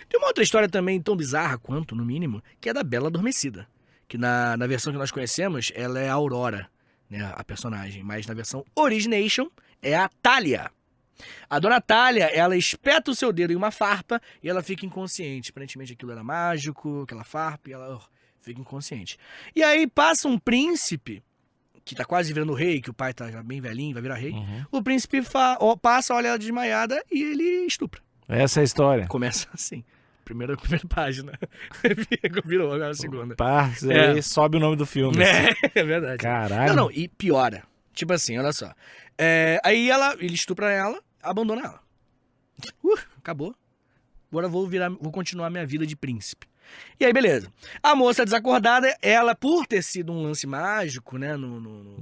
tem uma outra história também tão bizarra quanto, no mínimo, que é da Bela Adormecida. Que na versão que nós conhecemos, ela é a Aurora, né, a personagem. Mas na versão Origination, é a Thalia. A dona Thalia, ela espeta o seu dedo em uma farpa e ela fica inconsciente. Aparentemente aquilo era mágico, aquela farpa, e ela fica inconsciente. E aí passa um príncipe que tá quase virando rei, que o pai tá já bem velhinho, vai virar rei. Uhum. O príncipe passa, olha ela desmaiada e ele estupra. Essa é a história. Começa assim. Primeira página. Virou agora a segunda. Pá, aí sobe o nome do filme. É verdade. Caralho. Não, e piora. Tipo assim, olha só. Aí ele estupra ela, abandona ela. Acabou. Agora vou continuar minha vida de príncipe. E aí, beleza. A moça desacordada, ela, por ter sido um lance mágico, né, no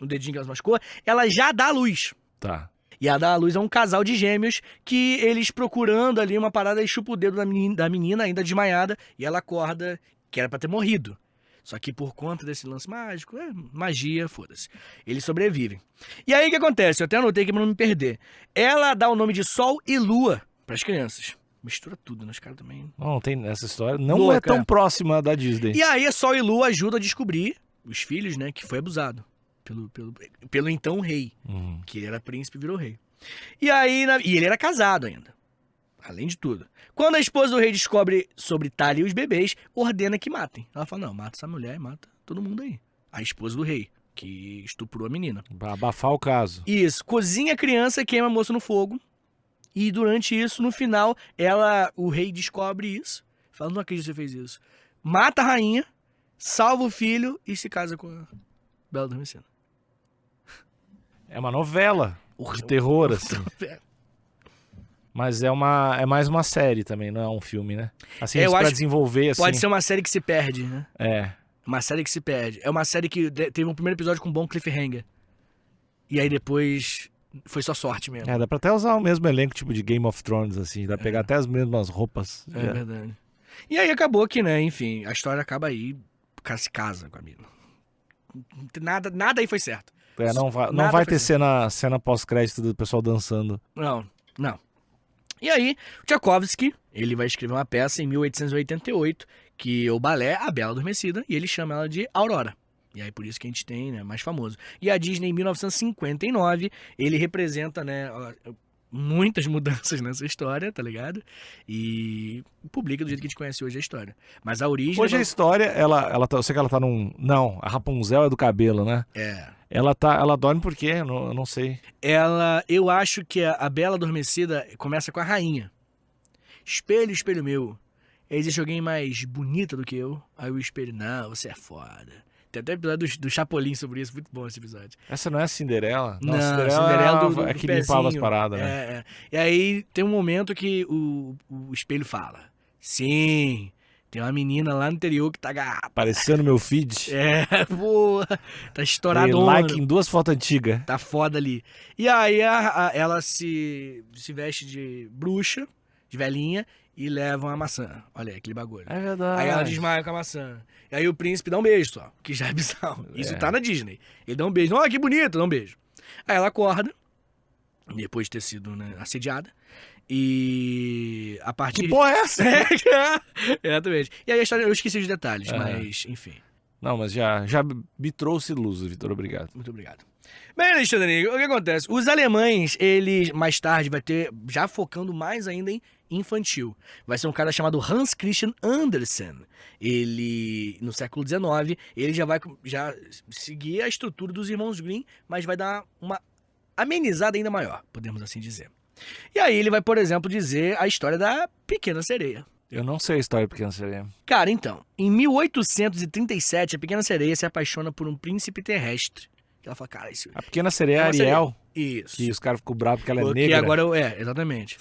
dedinho que ela se machucou, ela já dá a luz. Tá. E a dar a luz é um casal de gêmeos que eles procurando ali uma parada, chupa o dedo da menina ainda desmaiada, e ela acorda, que era pra ter morrido. Só que por conta desse lance mágico, magia, foda-se. Eles sobrevivem. E aí o que acontece? Eu até anotei aqui pra não me perder. Ela dá o nome de Sol e Lua pras crianças. Mistura tudo, né? Os caras também... Não tem essa história. Não Louca. é tão próxima da Disney. E aí Sol e Lua ajudam a descobrir os filhos, né? Que foi abusado pelo então rei. Uhum. Que ele era príncipe e virou rei. E aí... E ele era casado ainda. Além de tudo. Quando a esposa do rei descobre sobre Talia e os bebês, ordena que matem. Ela fala, não, mata essa mulher e mata todo mundo aí. A esposa do rei, que estuprou a menina. Pra abafar o caso. Isso. Cozinha a criança e queima a moça no fogo. E durante isso, no final, o rei descobre isso. Fala, não acredito que você fez isso. Mata a rainha, salva o filho e se casa com a Bela Adormecida. É uma novela de terror, assim. Mas é mais uma série também, não é um filme, né? Assim, eu pra acho desenvolver, assim. Pode ser uma série que se perde, né? É. Uma série que se perde. É uma série que teve um primeiro episódio com um bom cliffhanger. E aí depois foi só sorte mesmo. Dá pra até usar o mesmo elenco, tipo de Game of Thrones, assim. Dá pra pegar até as mesmas roupas. É verdade. E aí acabou que, né, enfim, a história acaba aí, o cara se casa com a mina. Nada aí foi certo. Não vai ter cena pós-crédito do pessoal dançando. Não. E aí, o Tchaikovsky, ele vai escrever uma peça em 1888, que é o balé A Bela Adormecida, e ele chama ela de Aurora. E aí por isso que a gente tem, né, mais famoso. E a Disney, em 1959, ele representa, né, muitas mudanças nessa história, tá ligado? E publica do jeito que a gente conhece hoje a história. Mas a origem... Hoje a história, eu sei que ela tá num... Não, a Rapunzel é do cabelo, né? Ela dorme por quê? Eu não sei. Eu acho que a Bela Adormecida começa com a rainha. Espelho, espelho meu. Existe alguém mais bonita do que eu? Aí o espelho, não, você é foda. Tem até episódio do Chapolin sobre isso, muito bom esse episódio. Essa não é a Cinderela? Não, Cinderela do é que pezinho. limpava as paradas, né? E aí tem um momento que o espelho fala, sim, tem uma menina lá no interior que tá gata. Aparecendo no meu feed. Boa, tá estouradona. Dei like em 2 fotos antigas. Tá foda ali. E aí ela se veste de bruxa, de velhinha, e leva uma maçã. Olha aí, aquele bagulho. É verdade. Aí ela desmaia com a maçã. E aí o príncipe dá um beijo só, que já é bizarro. Isso tá na Disney. Ele dá um beijo. Olha que bonito, dá um beijo. Aí ela acorda, depois de ter sido, né, assediada. E a partir... Que porra é essa? Exatamente. E aí a história, eu esqueci os detalhes, mas enfim. Não, mas já me trouxe luz, Vitor, obrigado. Muito obrigado. Bem, Alexandre, o que acontece? Os alemães, eles mais tarde vai ter, já focando mais ainda em infantil. Vai ser um cara chamado Hans Christian Andersen. Ele, no século XIX, ele já vai seguir a estrutura dos irmãos Grimm, mas vai dar uma amenizada ainda maior, podemos assim dizer. E aí ele vai, por exemplo, dizer a história da Pequena Sereia. Eu não sei a história da Pequena Sereia. Cara, então, em 1837, a Pequena Sereia se apaixona por um príncipe terrestre. Ela fala, cara, isso... A Pequena Sereia é Ariel. Isso. Que os caras ficam bravos porque ela é porque negra. Agora, exatamente.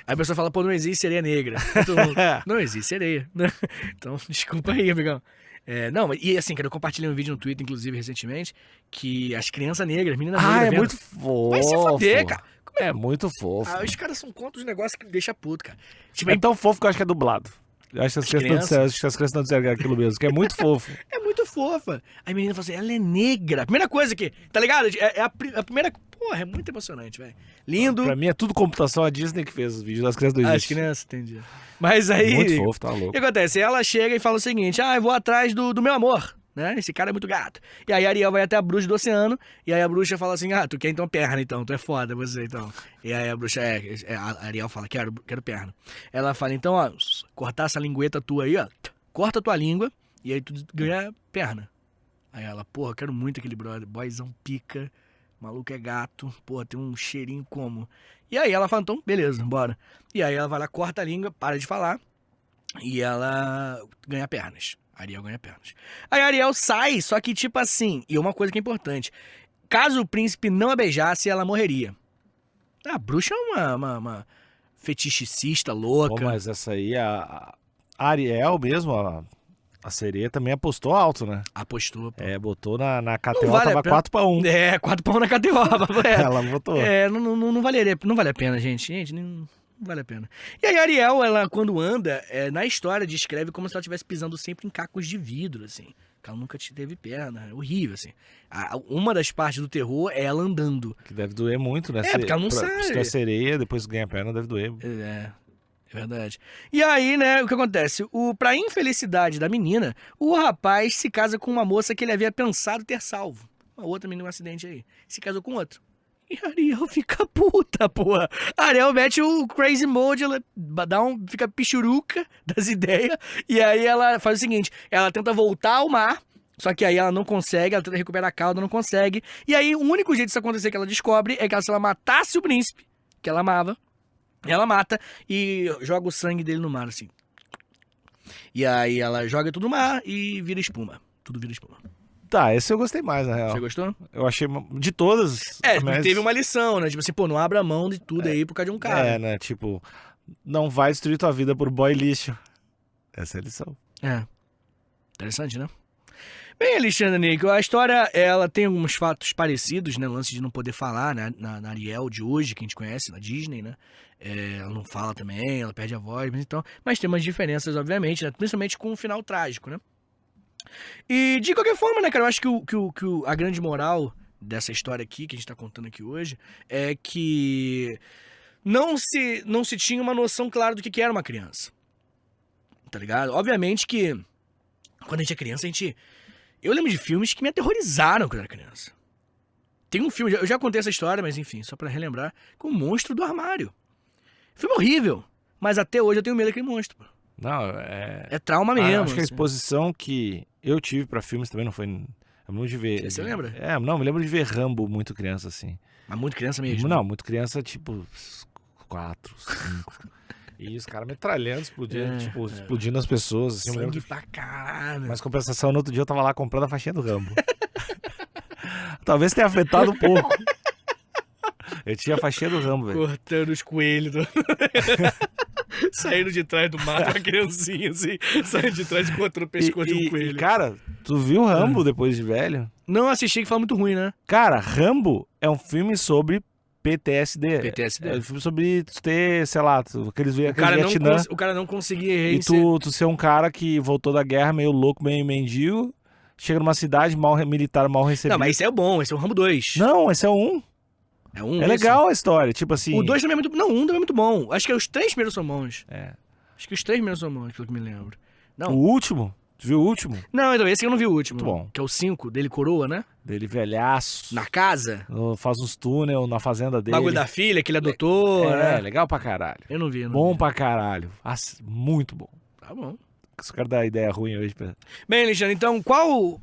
Aí a pessoa fala, pô, não existe sereia negra. Não existe sereia. Então, desculpa aí, amigão. Não, e assim, cara, eu compartilhei um vídeo no Twitter, inclusive, recentemente, que as crianças negras, meninas negras... é muito fofo. Vai se foder, cara. É muito fofo. Os caras são contra os negócios que deixa puto, cara. Tipo, é tão fofo que eu acho que é dublado. Eu acho que as crianças não disseram aquilo mesmo, que é muito fofo. É muito fofa. Aí a menina fala assim, ela é negra. Primeira coisa que, tá ligado? É a primeira... Porra, é muito emocionante, velho. Lindo. Pra mim é tudo computação, a Disney que fez os vídeos das crianças do Egito. As crianças, entendi. Mas aí... Muito fofo, tá louco. O que acontece? Ela chega e fala o seguinte, eu vou atrás do meu amor, né? Esse cara é muito gato. E aí a Ariel vai até a bruxa do oceano, e aí a bruxa fala assim, tu quer então perna, então, tu é foda, você, então. E aí a bruxa, a Ariel fala, quero perna. Ela fala, então, cortar essa lingueta tua aí, corta tua língua, e aí tu ganha perna. Aí ela, porra, eu quero muito aquele brother, boyzão pica, maluco é gato, porra, tem um cheirinho como. E aí ela fala, então, beleza, bora. E aí ela vai lá, corta a língua, para de falar, e ela ganha pernas. Ariel ganha pernas. Aí a Ariel sai, só que tipo assim, e uma coisa que é importante, caso o príncipe não a beijasse, ela morreria. A bruxa é uma fetichicista louca. Pô, mas essa aí, a Ariel mesmo, a sereia também apostou alto, né? Apostou. Pô. Botou na KTO, vale tava 4-1. 4 pau na KTO. Ela botou. Não vale a pena, gente. Gente, não vale a pena. E aí a Ariel, ela quando anda, na história descreve como se ela estivesse pisando sempre em cacos de vidro, assim. Que ela nunca teve perna. É horrível, assim. Uma das partes do terror é ela andando. Que deve doer muito, né? Porque ela não sabe. Se tu é sereia, depois ganha perna, deve doer. É verdade. E aí, né, o que acontece? Pra infelicidade da menina, o rapaz se casa com uma moça que ele havia pensado ter salvo. Uma outra menina, um acidente aí. Se casou com outro. E a Ariel fica puta, porra. A Ariel mete o crazy mode, ela fica pichuruca das ideias. E aí ela faz o seguinte, ela tenta voltar ao mar, só que aí ela não consegue, ela tenta recuperar a cauda, não consegue. E aí o único jeito disso acontecer que ela descobre é que se ela matasse o príncipe, que ela amava, ela mata e joga o sangue dele no mar, assim. E aí ela joga tudo no mar e vira espuma. Tudo vira espuma. Tá, esse eu gostei mais, na real. Você gostou? Eu achei de todas. Mas teve uma lição, né? Tipo assim, pô, não abra mão de tudo aí por causa de um cara. Né? Tipo, não vai destruir tua vida por boy lixo. Essa é a lição. Interessante, né? Bem, Alexandre Níquel, a história, ela tem alguns fatos parecidos, né? O lance de não poder falar, né? Na Ariel de hoje, que a gente conhece, na Disney, né? Ela não fala também, ela perde a voz, mas tem umas diferenças, obviamente, né? Principalmente com um final trágico, né? E, de qualquer forma, né, cara, eu acho que a grande moral dessa história aqui, que a gente tá contando aqui hoje, é que não se tinha uma noção clara do que era uma criança. Tá ligado? Obviamente que, quando a gente é criança, eu lembro de filmes que me aterrorizaram quando eu era criança. Tem um filme, eu já contei essa história, mas enfim, só pra relembrar, com o Monstro do Armário. Filme horrível, mas até hoje eu tenho medo daquele monstro, pô. Não, é trauma mesmo. Acho que a exposição que eu tive pra filmes também não foi... Eu me lembro de ver... Você lembra? Não, me lembro de ver Rambo muito criança, assim. Mas muito criança mesmo? Não, muito criança, tipo, 4, 5. E os caras metralhando, explodindo as pessoas. Assim, sangue pra caralho. Mas compensação, no outro dia eu tava lá comprando a faixinha do Rambo. Talvez tenha afetado um pouco. Eu tinha a faixinha do Rambo, velho. Cortando os coelhos. Saindo de trás do mato, uma criancinha assim, saindo de trás e encontrando o pescoço de um coelho. Cara, tu viu Rambo depois de velho? Não assisti, que fala muito ruim, né? Cara, Rambo é um filme sobre PTSD. É um filme sobre tu ter, sei lá, aqueles Vietnã. O cara não conseguia... E tu ser um cara que voltou da guerra meio louco, meio mendigo, chega numa cidade militar mal recebido. Não, mas esse é o bom, esse é o Rambo 2. Não, esse é o 1. É um. É legal a história, tipo assim... O 2 também é muito... Não, o 1 também é muito bom. Acho que os 3 primeiros são bons. Acho que os 3 primeiros são bons, pelo que me lembro. Não. O último? Tu viu o último? Não, então esse eu não vi o último. Muito bom. Que é o 5, dele coroa, né? Dele velhaço. Na casa. Faz uns túnel na fazenda dele. Bagulho da filha, que ele adotou. Legal pra caralho. Eu não vi, Bom pra caralho. Muito bom. Tá bom. Só quero dar ideia ruim hoje. Bem, Alexandre, então,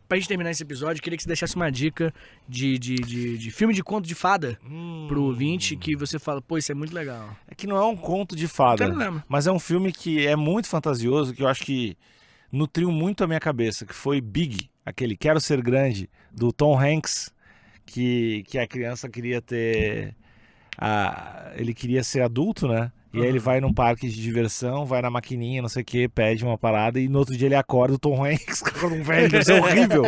pra gente terminar esse episódio, queria que você deixasse uma dica de filme de conto de fada pro ouvinte, que você fala, pô, isso é muito legal. É que não é um conto de fada, mas é um filme que é muito fantasioso, que eu acho que nutriu muito a minha cabeça, que foi Big, aquele Quero Ser Grande, do Tom Hanks, que a criança queria ter... ele queria ser adulto, né? E aí ele vai num parque de diversão, vai na maquininha, não sei o que, pede uma parada e no outro dia ele acorda o Tom Hanks, um velho, deve ser horrível.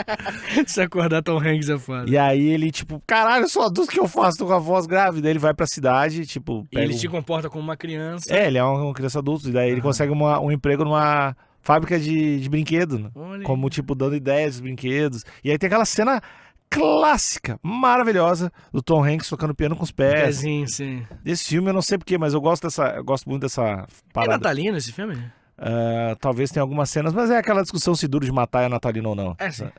Se acordar Tom Hanks é foda. E aí ele, tipo, caralho, eu sou adulto, o que eu faço? Tô com a voz grávida. Aí ele vai pra cidade, tipo... E ele se comporta como uma criança. Ele é uma criança adulta, e daí ele consegue um emprego numa fábrica de brinquedo, como, tipo, dando ideias dos brinquedos. E aí tem aquela cena... clássica, maravilhosa, do Tom Hanks tocando piano com os pés. Pezinho, sim. Desse filme eu não sei porquê, mas eu gosto muito dessa parada. É natalino esse filme? Talvez tenha algumas cenas, mas é aquela discussão se Duro de Matar é natalino ou não. Sim.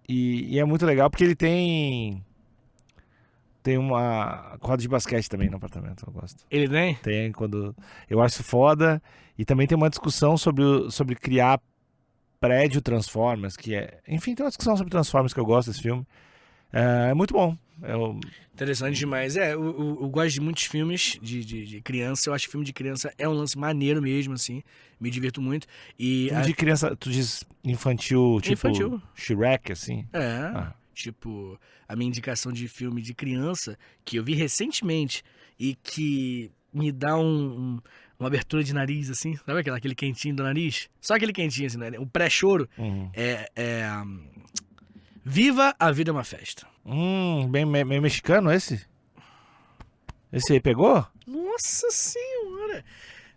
E é muito legal porque ele tem uma quadra de basquete também no apartamento, eu gosto. Ele tem? Tem, eu acho foda. E também tem uma discussão sobre criar prédio Transformers, que é... Enfim, tem uma discussão sobre Transformers que eu gosto desse filme. É muito bom. Interessante demais. Eu gosto de muitos filmes de criança. Eu acho que filme de criança é um lance maneiro mesmo, assim. Me divirto muito. E Filme de criança, tu diz infantil, tipo Infantil. Shrek, assim? Tipo, a minha indicação de filme de criança, que eu vi recentemente e que me dá uma abertura de nariz, assim. Sabe aquele quentinho do nariz? Só aquele quentinho, assim, né? O pré-choro. Viva a Vida é uma Festa. Bem mexicano esse? Esse aí pegou? Nossa Senhora!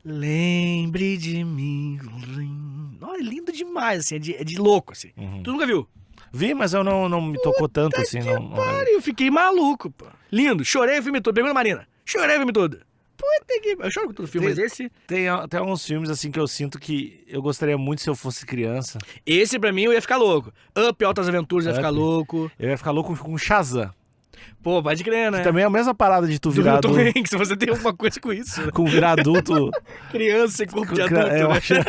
Lembre de mim. Olha, lindo demais, assim. É de louco, assim. Tu nunca viu? Vi, mas eu não me tocou tanto, assim. Não... Eu fiquei maluco, pô. Lindo. Chorei o filme todo. Pegou na Marina. Chorei o filme todo. Puta que... Eu choro com todo filme, mas esse... Tem alguns filmes, assim, que eu sinto que eu gostaria muito se eu fosse criança. Esse, pra mim, eu ia ficar louco. Up, Altas Aventuras, eu ia ficar louco. Eu ia ficar louco com Shazam. Pô, pode crer, né? Que também é a mesma parada de tu virar adulto. Também, se você tem alguma coisa com isso. Né? Com virar adulto. Criança e corpo de adulto, né?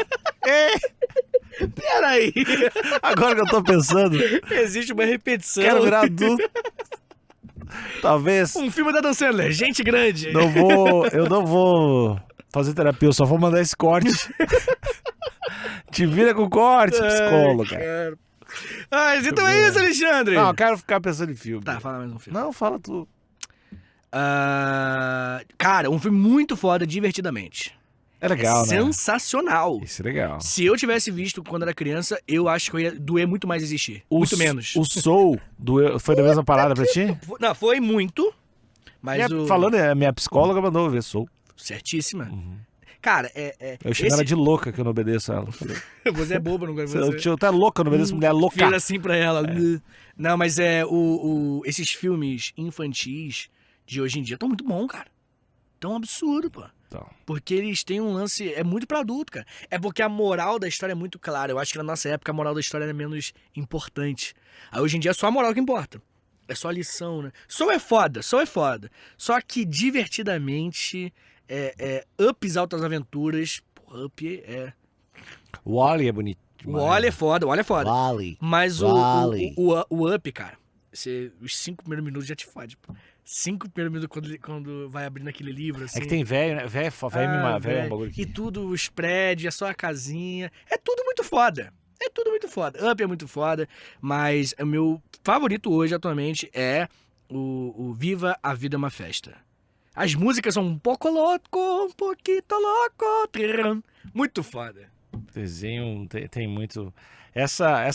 Peraí. Agora que eu tô pensando. Existe uma repetição. Quero virar adulto. Talvez. Um filme da Dan Sandler, gente grande. Eu não vou fazer terapia, eu só vou mandar esse corte. Te vira com corte, psicólogo. Então é isso, Alexandre. Não, eu quero ficar pensando em filme. Tá, fala mais um filme. Não, fala tu. Cara, um filme muito foda, Divertidamente. É legal, né? Sensacional. Isso é legal. Se eu tivesse visto quando era criança, eu acho que eu ia doer muito mais existir. Muito menos. O Soul foi da mesma parada pra ti? Não, foi muito. Mas Falando, a minha psicóloga mandou eu ver Soul. Certíssima. Cara, eu chamo ela de louca, que eu não obedeço a ela. Você é boba, não gosto de você. Você tá louca, eu não obedeço mulher louca. Vira assim pra ela. Não, mas esses filmes infantis de hoje em dia estão muito bons, cara. Tão absurdo, pô. Porque eles têm um lance... É muito pra adulto, cara. É porque a moral da história é muito clara. Eu acho que na nossa época a moral da história era menos importante. Aí hoje em dia é só a moral que importa. É só a lição, né? Soul é foda. Só que Divertidamente... Up, Altas Aventuras... Porra, Up é... O Wall-E é bonito. O Wall-E é foda. Wall-E. Mas o Up, cara... os 5 primeiros minutos já te fode, pô. 5 primeiros minutos quando vai abrindo aquele livro, assim. É que tem velho, né? Velho é um bagulho que... E tudo, os prédios, é só a casinha. É tudo muito foda. Up é muito foda. Mas o meu favorito hoje, atualmente, é o Viva a Vida é uma Festa. As músicas são um pouco louco, um pouquito louco. Muito foda. Desenho tem muito... Essa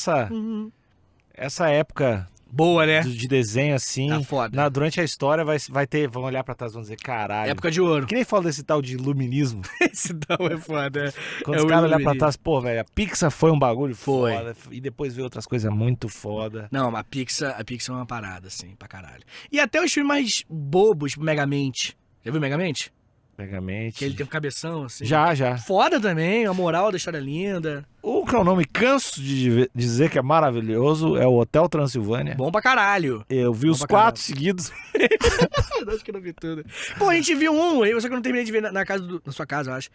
época... Boa, né? De desenho, assim. Tá foda. Durante a história vai ter... Vão olhar pra trás e vão dizer, caralho. Época de ouro. Que nem fala desse tal de iluminismo. Esse tal é foda. Quando os caras olham pra trás, pô, velho, a Pixar foi um bagulho foda. E depois veio outras coisas muito foda. Não, a Pixar é uma parada, assim, pra caralho. E até os filmes mais bobos, tipo Megamente. Já viu Megamente? Megamente. Que ele tem um cabeção, assim. Já. Foda também, a moral da história é linda. O que é o nome, canso de dizer que é maravilhoso, é o Hotel Transilvânia. Bom pra caralho. Eu vi os 4 seguidos. Acho que eu não vi tudo. Pô, a gente viu só que eu não terminei de ver na sua casa, eu acho.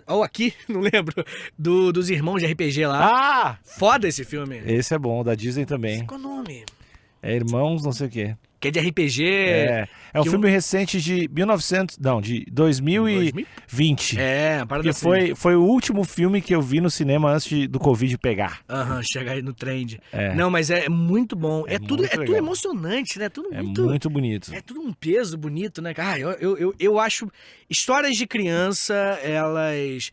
Ou aqui, não lembro. Dos irmãos de RPG lá. Foda esse filme. Esse é bom, da Disney também. Qual o nome? É Irmãos não sei o quê. Que é de RPG. É um filme recente de 2020. É, parada assim. Foi o último filme que eu vi no cinema antes do Covid pegar. Chegar aí no trend. Não, mas é muito bom. É tudo emocionante, né? Tudo muito bonito. É tudo um peso bonito, né? Eu acho... Histórias de criança, elas...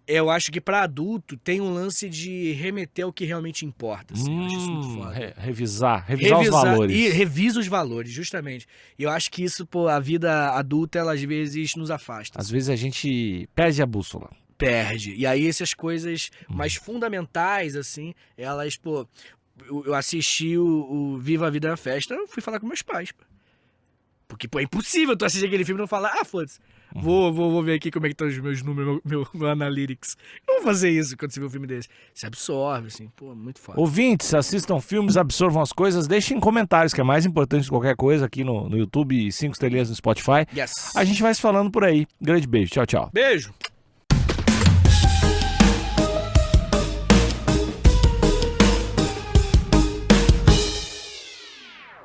Eu acho que pra adulto tem um lance de remeter ao que realmente importa. Assim. Eu acho isso muito foda. Revisar os valores. E revisa os valores, justamente. E eu acho que isso, pô, a vida adulta, ela às vezes nos afasta. Às vezes a gente perde a bússola. Perde. E aí essas coisas mais fundamentais, assim, elas, pô... Eu assisti o Viva a Vida é uma Festa, eu fui falar com meus pais, pô. Porque, pô, é impossível tu assistir aquele filme e não falar, foda-se. Vou ver aqui como é que estão os meus números, meu Analytics. Não vou fazer isso quando você vê um filme desse. Você absorve, assim, pô, muito foda. Ouvintes, assistam filmes, absorvam as coisas, deixem comentários, que é mais importante que qualquer coisa aqui no YouTube e 5 estrelinhas no Spotify. Yes. A gente vai se falando por aí. Grande beijo, tchau, tchau. Beijo.